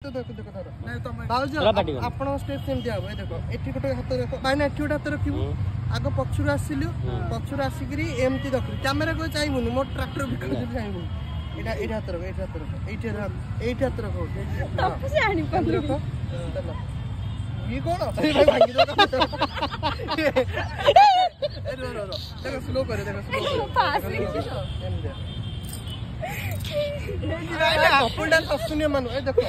तो देखो देखो धर भाउज आपण स्टेप सेमती हम देखो एठी गोटे हाथ रख बाइना एठी गोटे हाथ रखिबु आगो पछुर आसिलु पछुर आसिकरी एमती रख कैमरा को चाहिबुनी मोर ट्रैक्टर भी कर चाहिबुनी एटा एटा हाथ रख एटा हाथ रख एटा हाथ रख तब से आनी पड़लो चलो ये कोन अरे भाई भांगी दो ए रो रो देखो स्लो करे पास लिखी तो कपल डांस आसुनी मानु ए देखो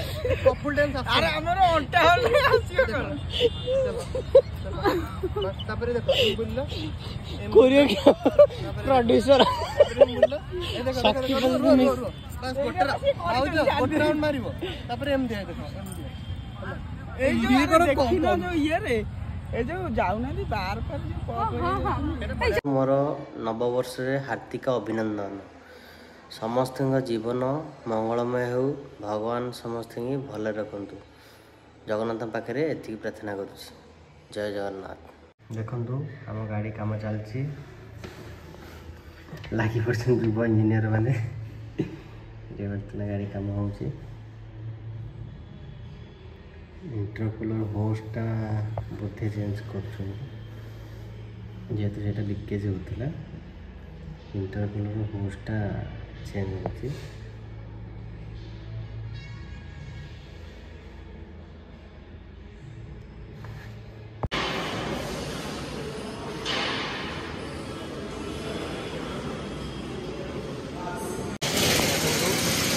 कपल डांस आसुनी अरे हमर ओंटा होले आसियो कर चलो बस तापरे देखो बोललो कोरियो प्रोड्यूसर बोललो ए देखो बस गोटे राउंड मारिबो तापरे एम दे देखो ए जो देखिनो जो ये रे ए जो जाउना दी बार पर जो मोर नववर्ष रे हार्दिक अभिनंदन समस्त जीवन मंगलमय हो भगवान समस्त भल रखु जगन्नाथ पाखे एति प्रार्थना करुँच जय जगन्नाथ। देखु आम गाड़ी काम चलती लगी पड़े युव इंजीनियर मैंने गाड़ी काम हो इंटरकूलर होस्टा बोधे चेंज कर जेहेतु से लिकेज होता इंटरकूलर होस्टा चेंज होती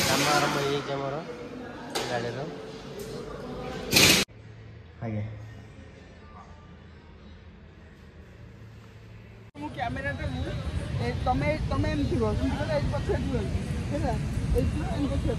काम आरंभ हो गाड़ी आगे कैमेरा तमे तमे एम थिबो तुम कहले एक पछे दियो हेला एक एम पछे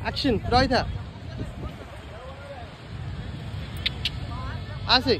एक्शन रही था आसे